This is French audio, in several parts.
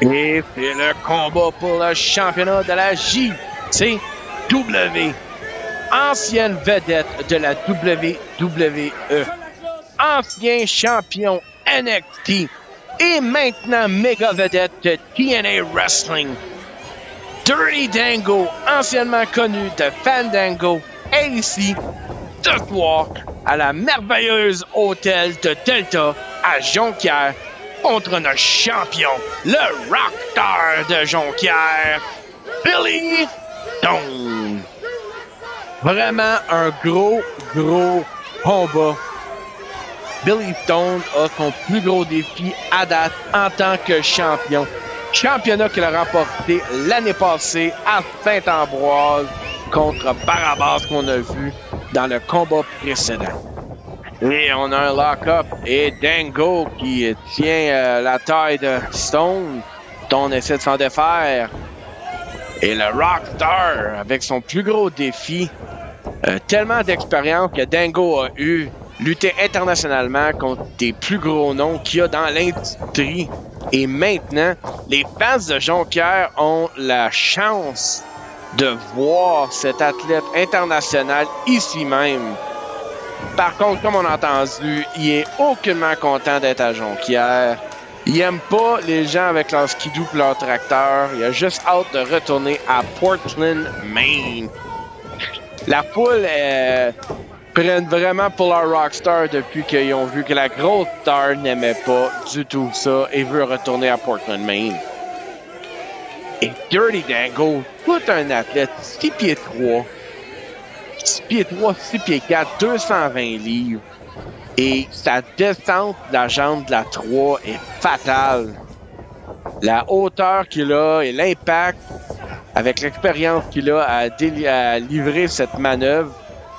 Et c'est le combat pour le championnat de la JCW. Ancienne vedette de la WWE, ancien champion NXT et maintenant méga vedette de TNA Wrestling. Dirty Dango, anciennement connu de Fandango AC, ce soir à la merveilleuse hôtel de Delta à Jonquière contre notre champion, le Rockstar de Jonquière, Billy Stone. Vraiment un gros combat. Billy Stone a son plus gros défi à date en tant que champion. Championnat qu'il a remporté l'année passée à Saint-Ambroise contre Barabas qu'on a vu dans le combat précédent. Et on a un lock-up et Dango qui tient la taille de Stone, dont on essaie de s'en défaire. Et le Rockstar, avec son plus gros défi, tellement d'expérience que Dango a eu, lutter internationalement contre des plus gros noms qu'il y a dans l'industrie. Et maintenant, les fans de Jonquière ont la chance de voir cet athlète international ici même. Par contre, comme on a entendu, il est aucunement content d'être à Jonquière. Il aime pas les gens avec leur skidoo et leur tracteur. Il a juste hâte de retourner à Portland, Maine. La foule prennent vraiment pour leur Rockstar depuis qu'ils ont vu que la grosse star n'aimait pas du tout ça et veut retourner à Portland, Maine. Et Dirty Dango, tout un athlète, 6 pieds 3, 6 pieds 3, 6 pieds 4, 220 livres. Et sa descente de la jambe de la 3 est fatale. La hauteur qu'il a et l'impact, avec l'expérience qu'il a à livrer cette manœuvre,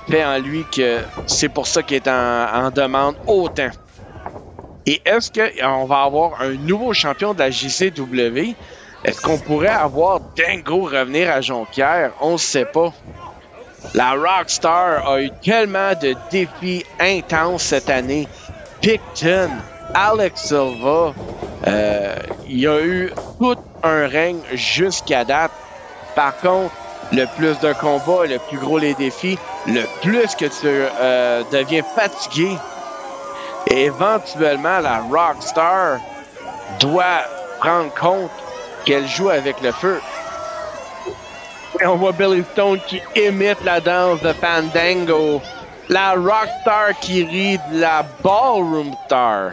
fait en lui que c'est pour ça qu'il est en demande autant. Et est-ce qu'on va avoir un nouveau champion de la JCW? Est-ce qu'on pourrait avoir Dango revenir à Jonquière? On ne sait pas. La Rockstar a eu tellement de défis intenses cette année. Picton, Alex Silva, il y a eu tout un règne jusqu'à date. Par contre, le plus de combats, le plus gros les défis, le plus que tu deviens fatigué. Et éventuellement, la Rockstar doit prendre compte qu'elle joue avec le feu. Et on voit Billy Stone qui imite la danse de Fandango. La Rockstar qui rit de la Ballroom Star.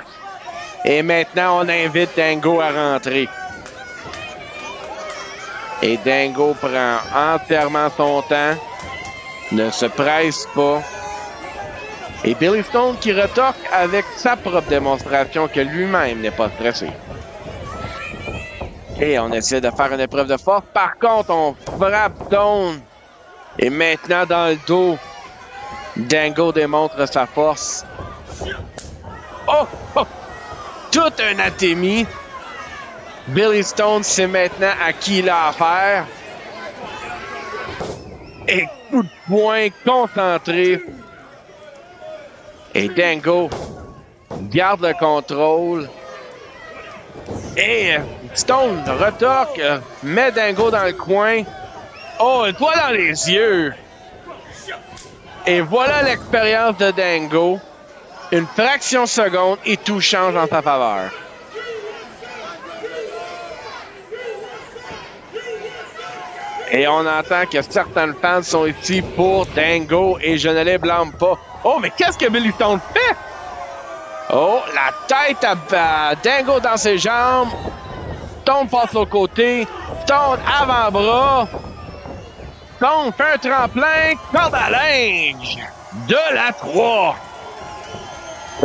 Et maintenant, on invite Dango à rentrer. Et Dango prend entièrement son temps, ne se presse pas. Et Billy Stone qui retorque avec sa propre démonstration que lui-même n'est pas stressé. Et on essaie de faire une épreuve de force. Par contre, on frappe Stone. Et maintenant, dans le dos, Dango démontre sa force. Oh! Oh! Tout un atémie. Billy Stone sait maintenant à qui il a affaire. Et coup de poing concentré. Et Dango garde le contrôle. Et Stone retorque, met Dango dans le coin. Oh, une toile dans les yeux. Et voilà l'expérience de Dango. Une fraction de seconde et tout change en sa faveur. Et on entend que certains fans sont ici pour Dango et je ne les blâme pas. Oh, mais qu'est-ce que Billy Stone fait? Oh, la tête à Dango dans ses jambes. Stone passe au côté. Stone avant-bras. Stone fait un tremplin. Corde à linge de la 3.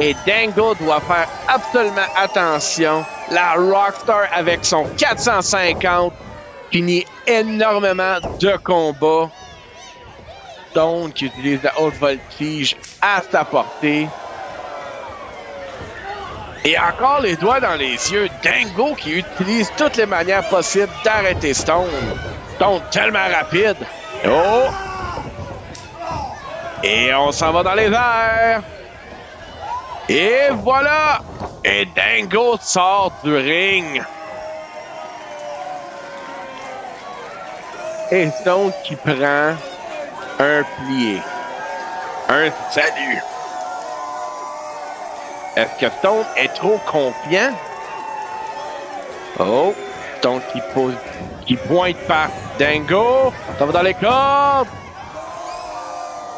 Et Dango doit faire absolument attention. La Rockstar avec son 450 finit énormément de combats. Stone qui utilise la haute voltige à sa portée. Et encore les doigts dans les yeux. Dango qui utilise toutes les manières possibles d'arrêter Stone. Stone tellement rapide. Oh! Et on s'en va dans les airs. Et voilà! Et Dango sort du ring. Et Stone qui prend un plié. Un salut. Est-ce que Stone est trop confiant? Oh, Stone qui pointe par Dango. Ça va dans les cordes.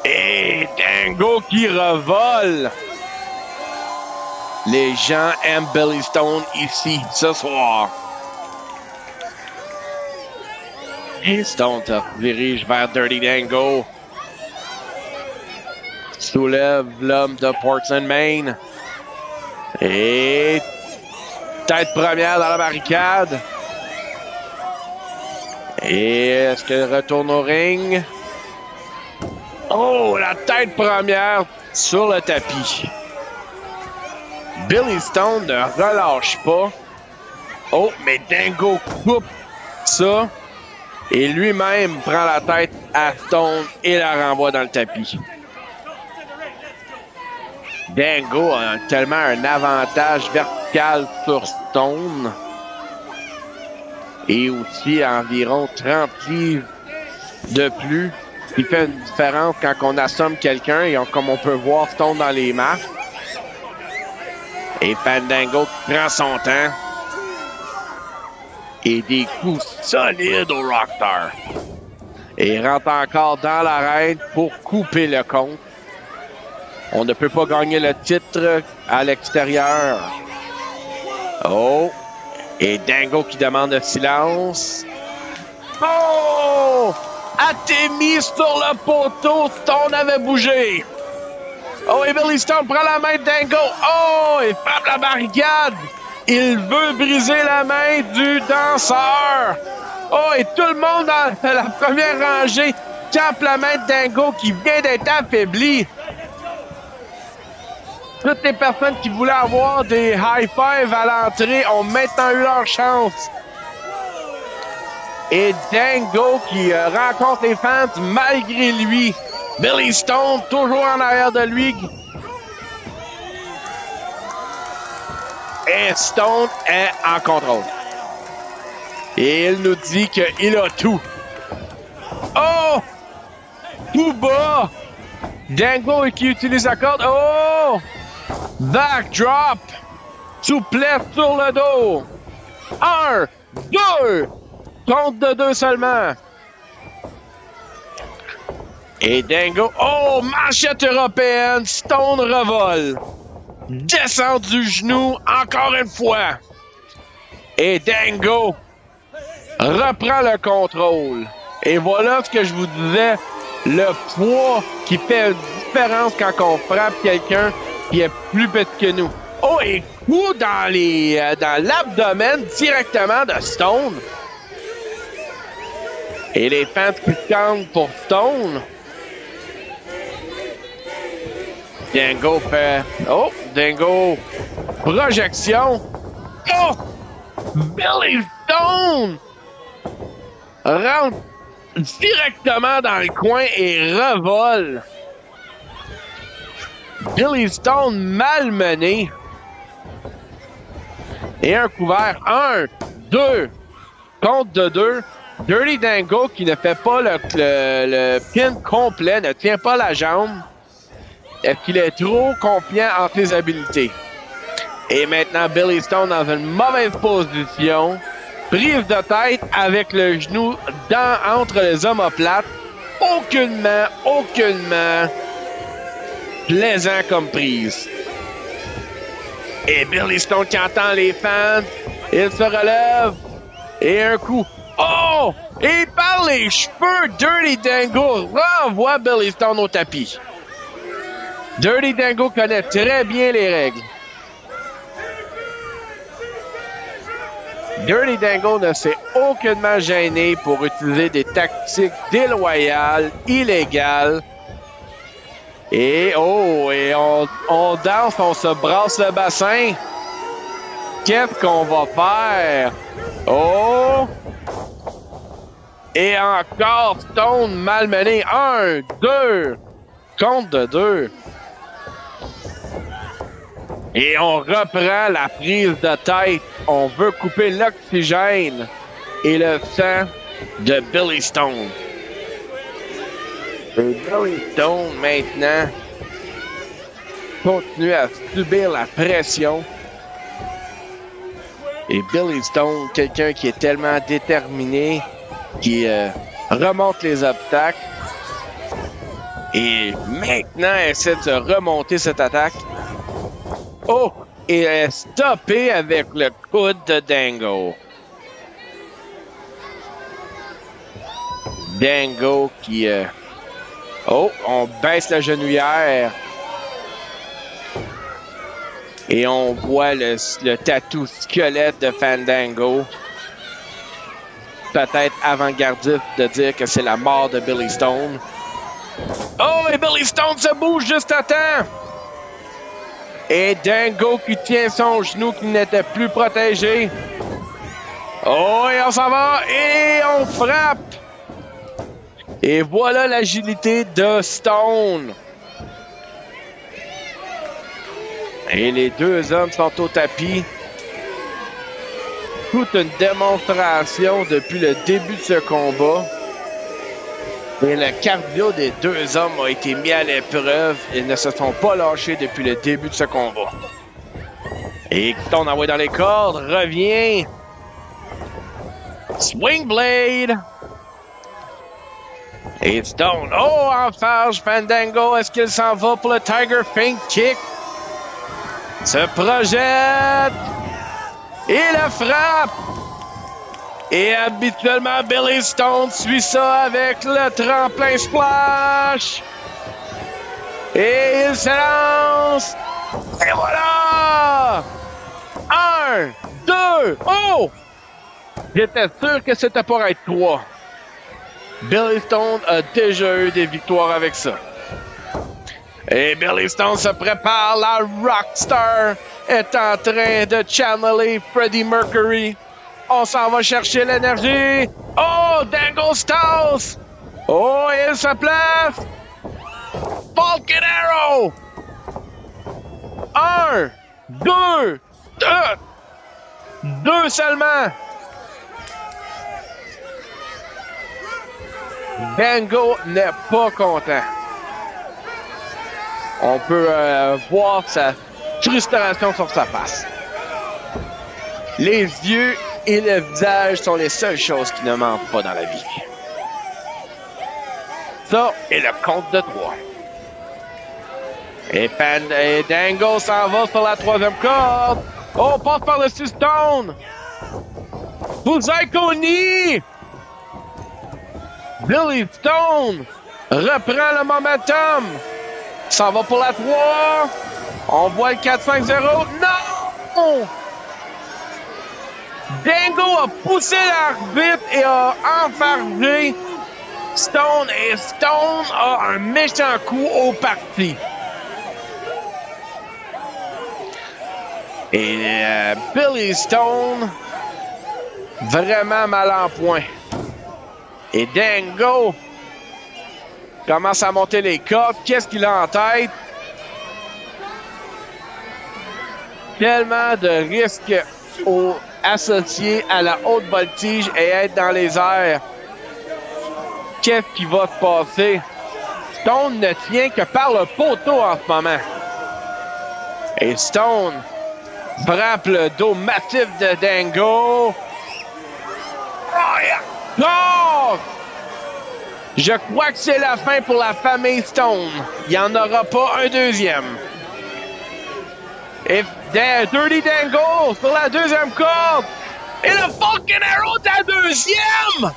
Et Dango qui revole. Les gens aiment Billy Stone ici ce soir. Et Stone se dirige vers Dirty Dango. Soulève l'homme de Portland, Maine. Et tête première dans la barricade. Et est-ce qu'elle retourne au ring? Oh, la tête première sur le tapis. Billy Stone ne relâche pas. Oh, mais Dango coupe ça. Et lui-même prend la tête à Stone et la renvoie dans le tapis. Dango a tellement un avantage vertical sur Stone. Et aussi environ 30 livres de plus. Ce qui fait une différence quand on assomme quelqu'un et comme on peut voir Stone dans les marches. Et Fandango prend son temps. Et des coups solides au Rockstar. Et il rentre encore dans l'arène pour couper le compte. On ne peut pas gagner le titre à l'extérieur. Oh! Et Dango qui demande le silence. Oh! Athémie sur le poteau. Stone avait bougé. Oh, et Billy Stone prend la main de Dango. Oh! Il frappe la barricade. Il veut briser la main du danseur. Oh, et tout le monde dans la première rangée tape la main de Dango qui vient d'être affaibli. Toutes les personnes qui voulaient avoir des high-fives à l'entrée ont maintenant eu leur chance. Et Dango qui rencontre les fans malgré lui. Billy Stone toujours en arrière de lui. Et Stone est en contrôle. Et il nous dit qu'il a tout. Oh! Tout bas! Dango qui utilise la corde. Oh! Backdrop! Souplesse sur le dos. 1, 2! Compte de 2 seulement. Et Dango. Oh! Manchette européenne. Stone revole. Descend du genou encore une fois. Et Dango reprend le contrôle. Et voilà ce que je vous disais. Le poids qui fait une différence quand on frappe quelqu'un qui est plus petit que nous. Oh, et coup dans l'abdomen directement de Stone. Et les fans qui cantent pour Stone. Dango fait... Oh, Dango. Projection. Oh! Billy Stone rentre directement dans le coin et revole. Billy Stone malmené. Et un couvert. 1, 2. Compte de 2. Dirty Dango qui ne fait pas le pin complet, ne tient pas la jambe. Est-ce qu'il est trop confiant en ses habiletés? Et maintenant, Billy Stone dans une mauvaise position. Prise de tête avec le genou entre les omoplates. Aucunement plaisant comme prise. Et Billy Stone qui entend les fans. Il se relève. Et un coup. Oh! Et par les cheveux, Dirty Dango renvoie Billy Stone au tapis. Dirty Dango connaît très bien les règles. Dirty Dango ne s'est aucunement gêné pour utiliser des tactiques déloyales, illégales. Et oh, et on danse, on se brasse le bassin. Qu'est-ce qu'on va faire? Oh! Et encore Stone malmené. 1, 2. Compte de 2. Et on reprend la prise de tête. On veut couper l'oxygène et le sang de Billy Stone. Et Billy Stone, maintenant, continue à subir la pression. Et Billy Stone, quelqu'un qui est tellement déterminé, qui remonte les obstacles. Et maintenant, essaie de remonter cette attaque. Oh! Et est stoppé avec le coude de Dango. Dango qui... Oh, on baisse la genouillère. Et on voit le tatou squelette de Fandango. Peut-être avant-gardiste de dire que c'est la mort de Billy Stone. Oh, et Billy Stone se bouge juste à temps. Et Dango qui tient son genou qui n'était plus protégé. Oh, et on s'en va. Et on frappe. Et voilà l'agilité de Stone. Et les deux hommes sont au tapis. Toute une démonstration depuis le début de ce combat. Et le cardio des deux hommes a été mis à l'épreuve. Ils ne se sont pas lâchés depuis le début de ce combat. Et Stone envoie dans les cordes, revient. Swing Blade. Et Stone, oh, en farge, Fandango, est-ce qu'il s'en va pour le Tiger Feint Kick? Se projette. Et la frappe. Et habituellement, Billy Stone suit ça avec le tremplin splash. Et il se lance. Et voilà! 1, 2, oh! J'étais sûr que c'était pour être 3. Billy Stone a déjà eu des victoires avec ça. Et Billy Stone se prépare. La Rockstar est en train de channeler Freddie Mercury. On s'en va chercher l'énergie. Oh, Dango Stalls. Oh, il se place. Falcon Arrow. 1, 2, 2 seulement. Dango n'est pas content. On peut voir sa frustration sur sa face. Les yeux et le visage sont les seules choses qui ne mentent pas dans la vie. Ça est le compte de 3. Et Dango s'en va sur la 3e corde. Oh, passe par-dessus Stone. Buzaikoni. Billy Stone reprend le momentum. S'en va pour la 3. On voit le 4-5-0. Non! Dango a poussé l'arbitre et a enfargé Stone. Et Stone a un méchant coup au parti. Et Billy Stone, vraiment mal en point. Et Dango commence à monter les cordes. Qu'est-ce qu'il a en tête? Tellement de risques associés à la haute voltige et être dans les airs. Qu'est-ce qui va se passer? Stone ne tient que par le poteau en ce moment. Et Stone frappe le dos massif de Dango. Oh, yeah. Oh! Je crois que c'est la fin pour la famille Stone. Il n'y en aura pas un deuxième. Et Dirty Dango sur la 2e corde. Et le Falcon Arrow de la 2e.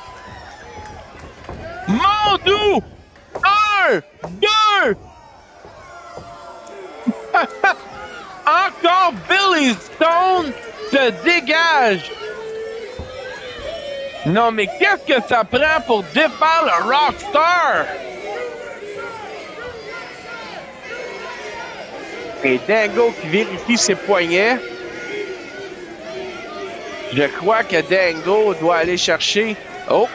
Mon doux. 1, 2. Encore Billy Stone se dégage. Non, mais qu'est-ce que ça prend pour défaire le Rockstar? Et Dango qui vérifie ses poignets. Je crois que Dango doit aller chercher... Oh!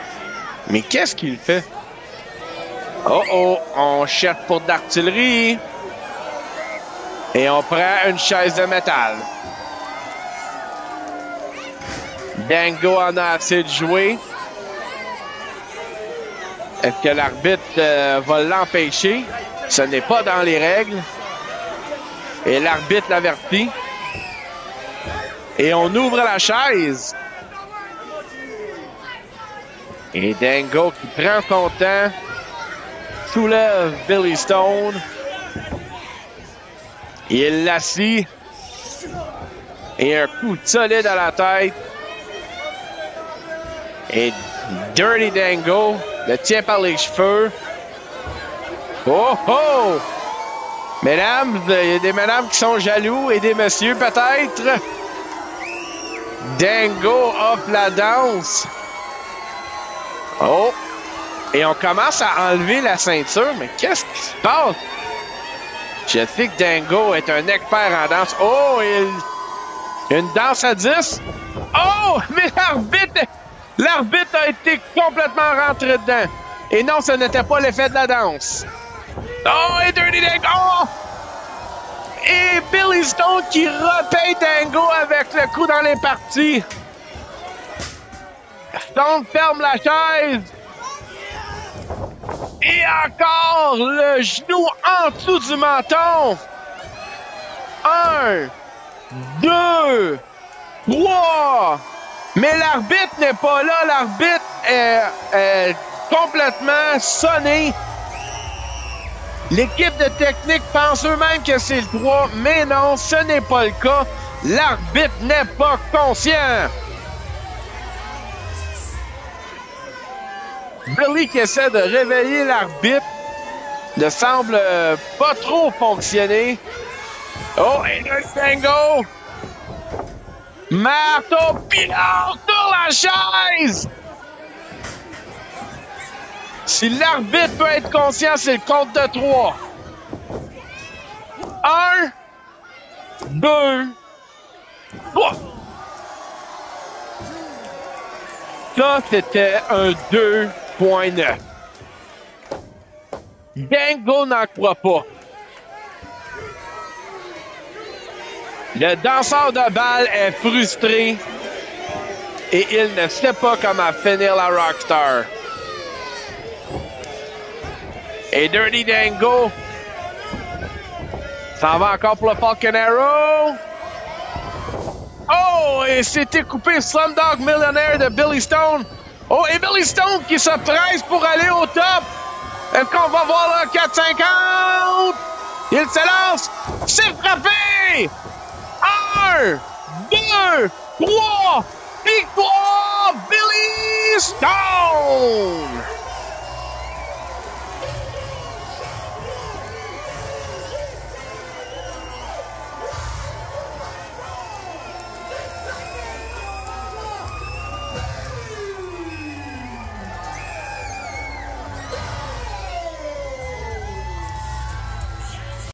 Mais qu'est-ce qu'il fait? Oh oh! On cherche pour de l'artillerie. Et on prend une chaise de métal. Dango en a assez de jouer. Est-ce que l'arbitre va l'empêcher? Ce n'est pas dans les règles. Et l'arbitre l'avertit. Et on ouvre la chaise. Et Dango qui prend son temps. Soulève Billy Stone. Il l'assit. Et un coup solide à la tête. Et Dirty Dango le tient par les cheveux. Oh oh! Mesdames, il y a des madames qui sont jaloux et des messieurs peut-être. Dango offre la danse. Oh! Et on commence à enlever la ceinture. Mais qu'est-ce qui se passe? Je sais que Dango est un expert en danse. Oh! Une danse à 10. Oh! Mais l'arbitre a été complètement rentré dedans. Et non, ce n'était pas l'effet de la danse. Oh! Et Dirty Dango! Oh! Et Billy Stone qui repaye Dango avec le coup dans les parties. Stone ferme la chaise. Et encore le genou en dessous du menton. 1, 2, 3. Mais l'arbitre n'est pas là. L'arbitre est complètement sonné. L'équipe de technique pense eux-mêmes que c'est le 3, mais non, ce n'est pas le cas. L'arbitre n'est pas conscient. Billy qui essaie de réveiller l'arbitre ne semble pas trop fonctionner. Oh, et le Dango! Marteau pilon sur la chaise! Si l'arbitre peut être conscient, c'est le compte de 3. 1, 2, 3. Ça, c'était un 2.9. Dango n'en croit pas. Le danseur de balle est frustré et il ne sait pas comment finir la Rockstar. Et Dirty Dango s'en va encore pour le Falcon Arrow. Oh, et c'était coupé Slumdog Millionaire de Billy Stone. Oh, et Billy Stone qui se presse pour aller au top. Est-ce qu'on va voir le 4,50? Il se lance. C'est frappé. 1, 2, 3. Victoire, Billy Stone.